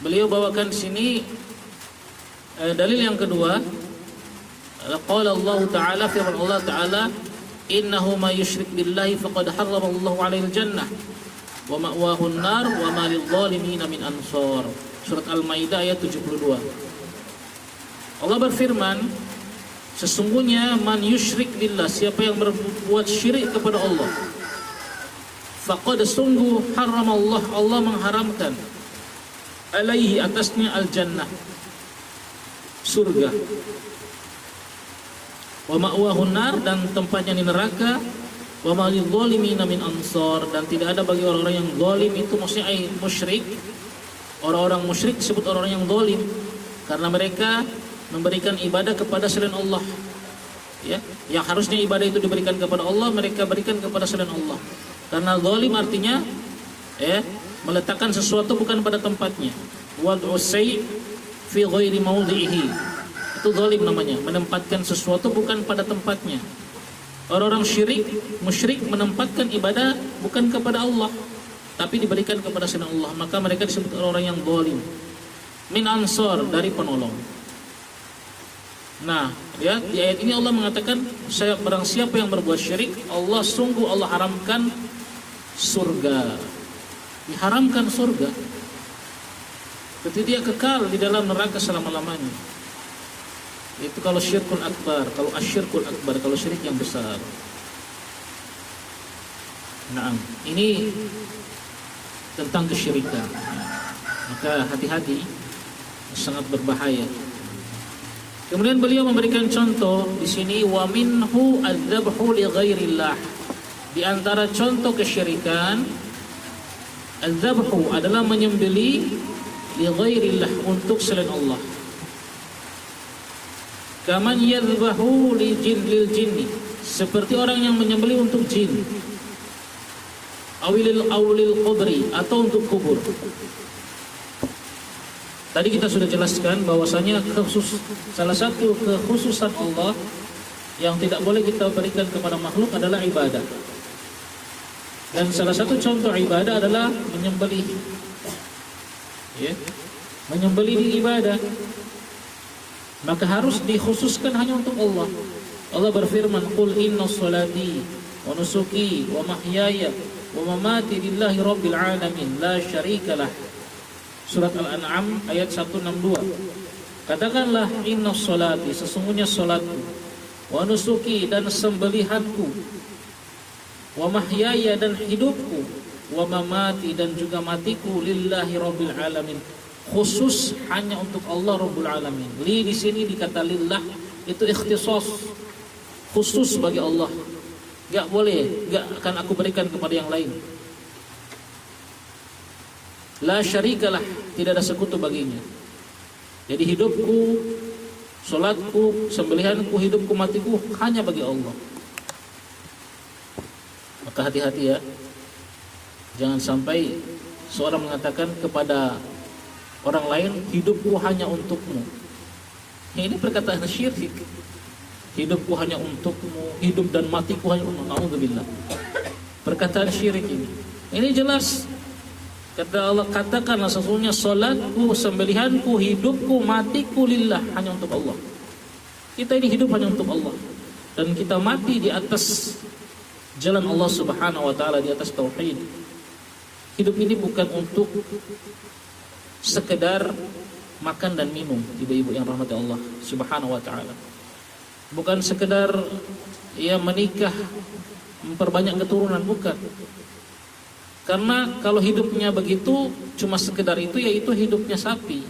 Beliau bawakan di sini dalil yang kedua. Qala Allah Ta'ala, firman Allah Ta'ala, innahu ma yusyrik billahi faqad harrama Allahu 'alaihi al-jannah wa ma'wahu an-nar wa ma lidh-dhalimin min ansar. Surat Al-Maidah ayat 72. Allah berfirman, sesungguhnya man yusyrik billah, siapa yang berbuat syirik kepada Allah, faqad sungguh haram Allah mengharamkan, alaihi atasnya al-jannah, surga, wa ma'wahun nar, dan tempatnya di neraka, wa ma lidh-dhalimin min ansar, dan tidak ada bagi orang-orang yang zalim. Itu maksudnya musyrik. Orang-orang musyrik disebut orang-orang yang zalim karena mereka memberikan ibadah kepada selain Allah. Ya, yang harusnya ibadah itu diberikan kepada Allah, mereka berikan kepada selain Allah. Karena zalim artinya meletakkan sesuatu bukan pada tempatnya. Wad'u syai' fi ghairi mawdhihi. Itu zalim namanya, menempatkan sesuatu bukan pada tempatnya. Orang-orang musyrik menempatkan ibadah bukan kepada Allah, tapi diberikan kepada selain Allah, maka mereka disebut orang-orang yang zalim. Min ansar, dari penolong. Nah, ya, di ayat ini Allah mengatakan, barang siapa yang berbuat syirik, Allah haramkan surga. Diharamkan surga. Berarti dia kekal di dalam neraka selama-lamanya. Itu kalau syirkul akbar, kalau asyirkul akbar, kalau syirik yang besar. Nah, ini tentang kesyirikan. Maka hati-hati, sangat berbahaya. Kemudian beliau memberikan contoh di sini, wa minhu adzabhu li ghairillah. Di antara contoh kesyirikan, adzabhu adalah menyembelih li ghairillah, untuk selain Allah. Kaman yadhbahu lil jinni, seperti orang yang menyembelih untuk jin. Awilil qubri, atau untuk kubur. Tadi kita sudah jelaskan bahwasanya salah satu kekhususan Allah yang tidak boleh kita berikan kepada makhluk adalah ibadah. Dan salah satu contoh ibadah adalah menyembelih. ya, menyembelih di ibadah, maka harus dikhususkan hanya untuk Allah. Allah berfirman, "Qul inna sholati wa nusuki wa mahyaya wa mamati lillahi rabbil alamin la syarikalah." Surat Al-An'am ayat 162. Katakanlah, inna sholati, sesungguhnya salatku, wa nusuki, dan sembelihanku, wa mahyaya, dan hidupku, wa mamati, dan juga matiku, lillahi rabbil alamin, khusus hanya untuk Allah Rabbul Alamin. Li di sini dikata lillah itu ikhtisas, khusus bagi Allah. Gak boleh, gak akan aku berikan kepada yang lain. La syarikalah, tidak ada sekutu baginya. Jadi hidupku, salatku, sembelihanku, hidupku, matiku hanya bagi Allah. Maka hati-hati ya, jangan sampai seorang mengatakan kepada orang lain, hidupku hanya untukmu. Ini perkataan syirik. Hidupku hanya untukmu, hidup dan matiku hanya untukmu. Na'udzubillah. Perkataan syirik ini. Ini jelas. Kata Allah, katakanlah sesungguhnya salatku, sembelihanku, hidupku, matiku lillah, hanya untuk Allah. Kita ini hidup hanya untuk Allah, dan kita mati di atas jalan Allah Subhanahu wa taala, di atas tauhid. Hidup ini bukan untuk sekedar makan dan minum, ibu-ibu yang rahmati Allah Subhanahu wa taala. Bukan sekedar ya menikah, memperbanyak keturunan, bukan. Karena kalau hidupnya begitu, cuma sekedar itu, yaitu hidupnya sapi.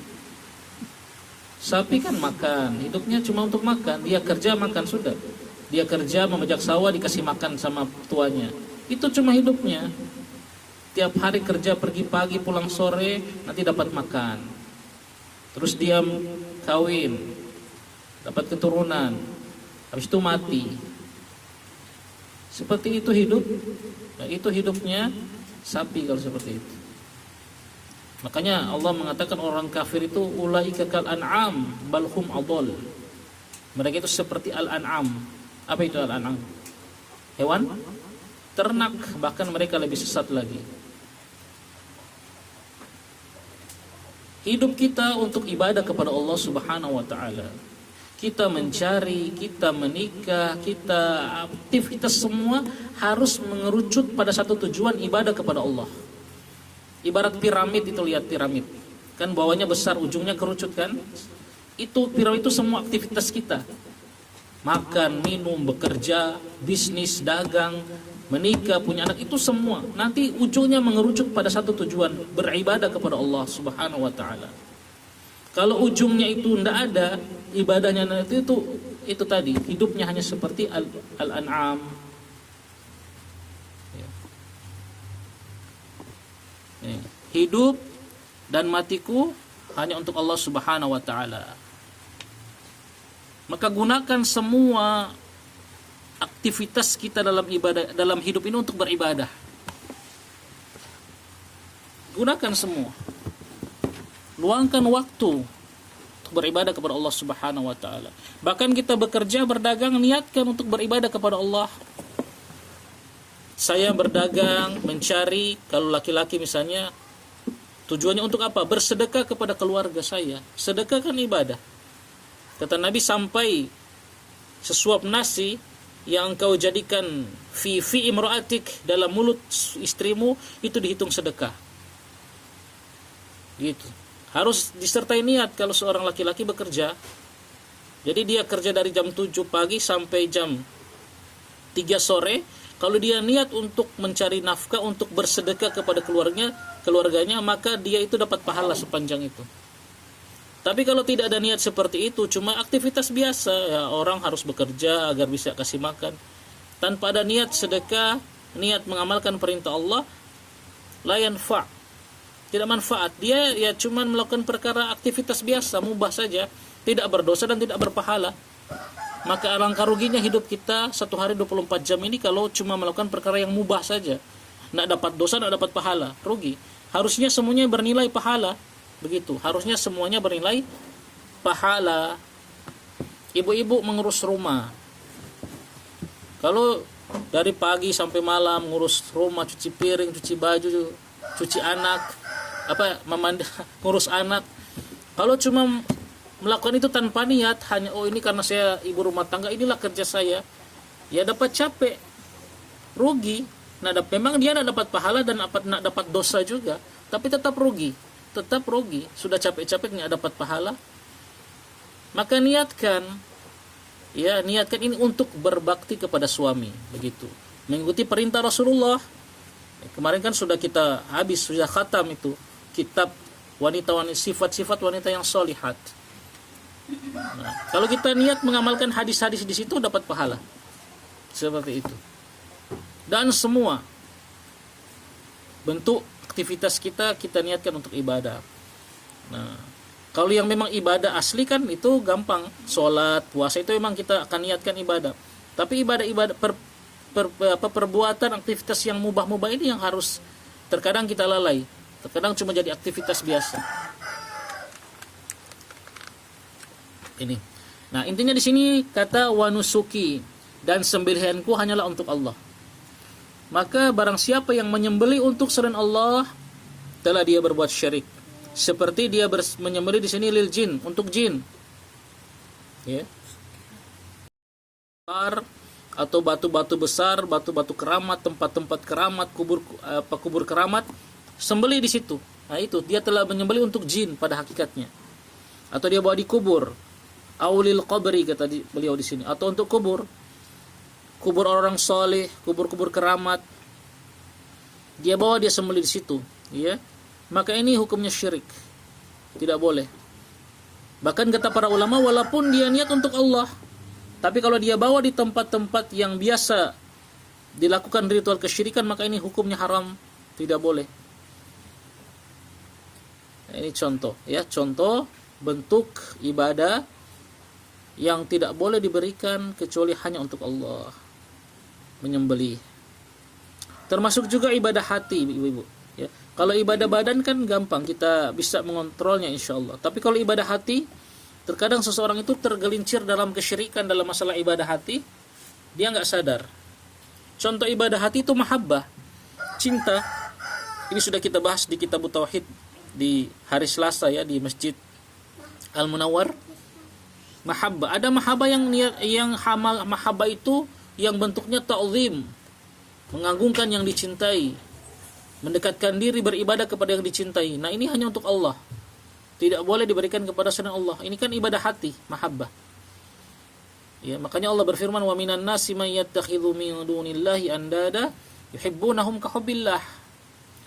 Sapi kan makan, hidupnya cuma untuk makan. Dia kerja makan sudah. Dia kerja memajak sawah, dikasih makan sama tuanya. Itu cuma hidupnya. Tiap hari kerja, pergi pagi, pulang sore, nanti dapat makan. Terus dia kawin, dapat keturunan, habis itu mati. Seperti itu hidup. Nah, itu hidupnya sapi kalau seperti itu. Makanya Allah mengatakan orang kafir itu ulaika kal an'am bal hum adall. Mereka itu seperti al-an'am. Apa itu al-an'am? Hewan ternak, bahkan mereka lebih sesat lagi. Hidup kita untuk ibadah kepada Allah Subhanahu wa taala. Kita mencari, kita menikah, kita aktivitas semua harus mengerucut pada satu tujuan, ibadah kepada Allah. Ibarat piramid itu, lihat piramid. Kan bawahnya besar, ujungnya kerucut kan? Itu piramid itu semua aktivitas kita. Makan, minum, bekerja, bisnis, dagang, menikah, punya anak, itu semua nanti ujungnya mengerucut pada satu tujuan, beribadah kepada Allah Subhanahu wa taala. Kalau ujungnya itu tidak ada, ibadahnya itu tadi, hidupnya hanya seperti al-an'am. Hidup dan matiku hanya untuk Allah Subhanahu wa taala. Maka gunakan semua aktivitas kita dalam ibadah, dalam hidup ini untuk beribadah. Gunakan semua. Luangkan waktu untuk beribadah kepada Allah Subhanahu wa taala. Bahkan kita bekerja, berdagang, niatkan untuk beribadah kepada Allah. Saya berdagang, mencari, kalau laki-laki misalnya, tujuannya untuk apa? Bersedekah kepada keluarga saya. Sedekah kan ibadah. Kata Nabi, sampai sesuap nasi yang engkau jadikan fi imra'atik, dalam mulut istrimu, itu dihitung sedekah. Gitu. Harus disertai niat kalau seorang laki-laki bekerja. Jadi dia kerja dari jam 7 pagi sampai jam 3 sore. Kalau dia niat untuk mencari nafkah, untuk bersedekah kepada keluarganya, maka dia itu dapat pahala sepanjang itu. Tapi kalau tidak ada niat seperti itu, cuma aktivitas biasa, ya orang harus bekerja agar bisa kasih makan, tanpa ada niat sedekah, niat mengamalkan perintah Allah, la yanfa', tidak manfaat. Dia ya cuma melakukan perkara aktivitas biasa, mubah saja, tidak berdosa dan tidak berpahala. Maka alangkah ruginya hidup kita satu hari 24 jam ini kalau cuma melakukan perkara yang mubah saja. Tidak dapat dosa, tidak dapat pahala, rugi. Harusnya semuanya bernilai pahala. Begitu, harusnya semuanya bernilai pahala. Ibu-ibu mengurus rumah, kalau dari pagi sampai malam ngurus rumah, cuci piring, cuci baju, cuci anak, ngurus anak. Kalau cuma melakukan itu tanpa niat, hanya ini karena saya ibu rumah tangga, inilah kerja saya, ya dapat capek, rugi. Nah, memang dia tidak dapat pahala dan tidak dapat dosa juga, tapi tetap rugi. Sudah capek-capek nggak dapat pahala. Maka niatkan ini untuk berbakti kepada suami, begitu. Mengikuti perintah Rasulullah. Kemarin kan sudah khatam itu kitab sifat-sifat wanita yang solihat. Nah, kalau kita niat mengamalkan hadis-hadis di situ dapat pahala. Seperti itu. Dan semua bentuk aktivitas kita niatkan untuk ibadah. Nah, kalau yang memang ibadah asli kan itu gampang. Sholat, puasa itu memang kita akan niatkan ibadah. Tapi ibadah perbuatan aktivitas yang mubah-mubah ini yang harus terkadang kita lalai. Terkadang cuma jadi aktivitas biasa. Ini. Nah, intinya di sini kata wanusuki, dan sembelihanku hanyalah untuk Allah. Maka barang siapa yang menyembelih untuk selain Allah, telah dia berbuat syirik. Seperti dia menyembelih di sini lil jin, untuk jin. Ya. Atau batu-batu besar, batu-batu keramat, tempat-tempat keramat, kubur keramat, sembelih di situ. Nah, itu dia telah menyembelih untuk jin pada hakikatnya. Atau dia bawa di kubur. Aulil qabri kata beliau di sini, atau untuk kubur orang soleh, kubur keramat, dia bawa, dia sembelih di situ, ya. Maka ini hukumnya syirik, tidak boleh. Bahkan kata para ulama, walaupun dia niat untuk Allah, tapi kalau dia bawa di tempat-tempat yang biasa dilakukan ritual kesyirikan, maka ini hukumnya haram, tidak boleh. Nah, ini contoh, ya, contoh bentuk ibadah yang tidak boleh diberikan kecuali hanya untuk Allah, menyembelih. Termasuk juga ibadah hati, ibu-ibu. Ya. Kalau ibadah badan kan gampang, kita bisa mengontrolnya insya Allah. Tapi kalau ibadah hati, terkadang seseorang itu tergelincir dalam kesyirikan dalam masalah ibadah hati, dia nggak sadar. Contoh ibadah hati itu mahabbah, cinta. Ini sudah kita bahas di Kitab Tauhid di hari Selasa, ya, di Masjid Al-Munawwar. Mahabbah, ada mahabbah mahabbah itu yang bentuknya ta'zim, mengagungkan yang dicintai, mendekatkan diri beribadah kepada yang dicintai. Nah, ini hanya untuk Allah, tidak boleh diberikan kepada selain Allah. Ini kan ibadah hati, mahabbah. Ya, makanya Allah berfirman, wa minan nasi may yattakhidhu min dunillahi andada yuhibbunahum ka hubbillah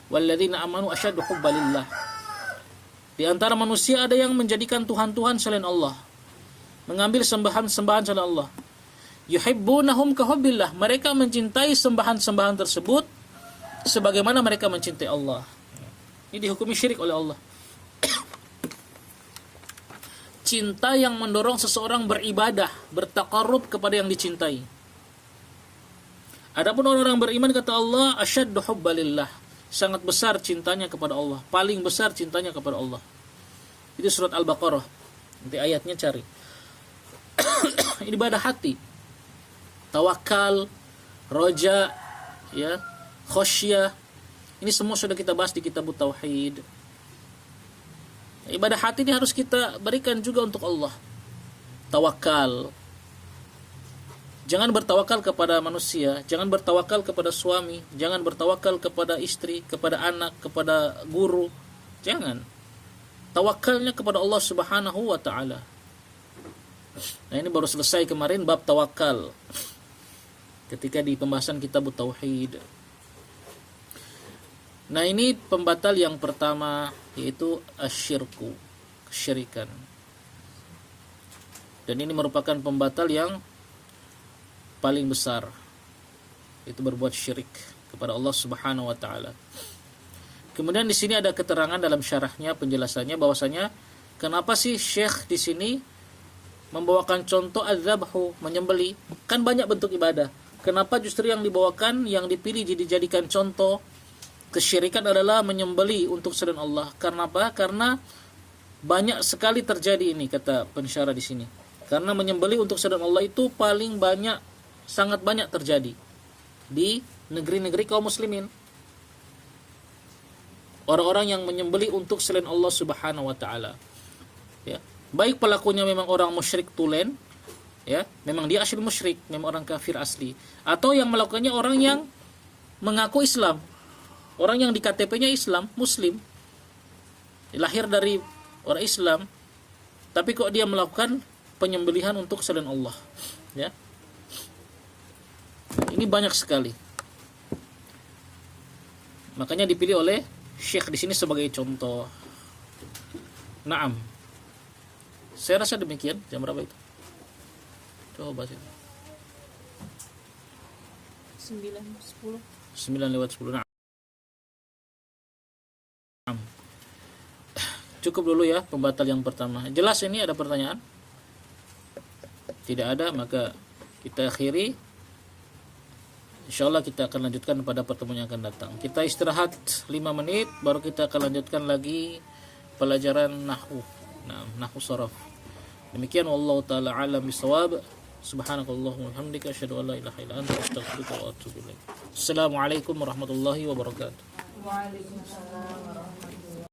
walladzina amanu asyaddu hubbalillah. Di antara manusia ada yang menjadikan tuhan-tuhan selain Allah, mengambil sembahan-sembahan selain Allah. Yuhibbunahum ka hubbillah, mereka mencintai sembahan-sembahan tersebut sebagaimana mereka mencintai Allah. Ini dihukumi syirik oleh Allah. Cinta yang mendorong seseorang beribadah, bertaqarrub kepada yang dicintai. Adapun orang-orang beriman, kata Allah, asyaddu hubbalillah, sangat besar cintanya kepada Allah, paling besar cintanya kepada Allah. Itu surat Al-Baqarah. Nanti ayatnya cari. Ini ibadah hati. Tawakal, roja, ya, khosyah. Ini semua sudah kita bahas di Kitab Tauhid. Ibadah hati ini harus kita berikan juga untuk Allah. Tawakal. Jangan bertawakal kepada manusia, jangan bertawakal kepada suami, jangan bertawakal kepada istri, kepada anak, kepada guru. Jangan. Tawakalnya kepada Allah Subhanahu wa taala. Nah, ini baru selesai kemarin bab tawakal ketika di pembahasan Kitab Tauhid. Nah, ini pembatal yang pertama, yaitu asyirku, kesyirikan. Dan ini merupakan pembatal yang paling besar, itu berbuat syirik kepada Allah Subhanahu wa taala. Kemudian di sini ada keterangan dalam syarahnya, penjelasannya bahwasanya kenapa sih Syekh di sini membawakan contoh adzabhu, menyembelih, kan banyak bentuk ibadah. Kenapa justru yang dibawakan, yang dipilih dijadikan contoh kesyirikan adalah menyembelih untuk selain Allah? Karena apa? Karena banyak sekali terjadi ini, kata pensyarah di sini. Karena menyembelih untuk selain Allah itu paling banyak, sangat banyak terjadi di negeri-negeri kaum muslimin. orang-orang yang menyembelih untuk selain Allah Subhanahu wa taala. Ya. Baik pelakunya memang orang musyrik tulen, ya, memang dia asli musyrik, memang orang kafir asli, atau yang melakukannya orang yang mengaku Islam, orang yang di KTP-nya Islam, Muslim, lahir dari orang Islam, tapi kok dia melakukan penyembelihan untuk selain Allah, ya. Ini banyak sekali. Makanya dipilih oleh Syekh di sini sebagai contoh. Naam. Saya rasa demikian. Jam berapa itu? Coba sih. 9:10. 9:10. Naam. Cukup dulu ya pembatal yang pertama. Jelas ini ada pertanyaan? Tidak ada, maka kita akhiri. Insyaallah kita akan lanjutkan pada pertemuan yang akan datang. Kita istirahat 5 menit, baru kita akan lanjutkan lagi pelajaran nahwu. Nah, nahwu sharaf. Demikian wallahu taala alam bisawab. Subhanakallahumma wa bihamdika asyhadu an la ilaha illa anta astaghfiruka wa atubu ilaik. Assalamualaikum warahmatullahi wabarakatuh. Waalaikumsalam warahmatullahi wabarakatuh.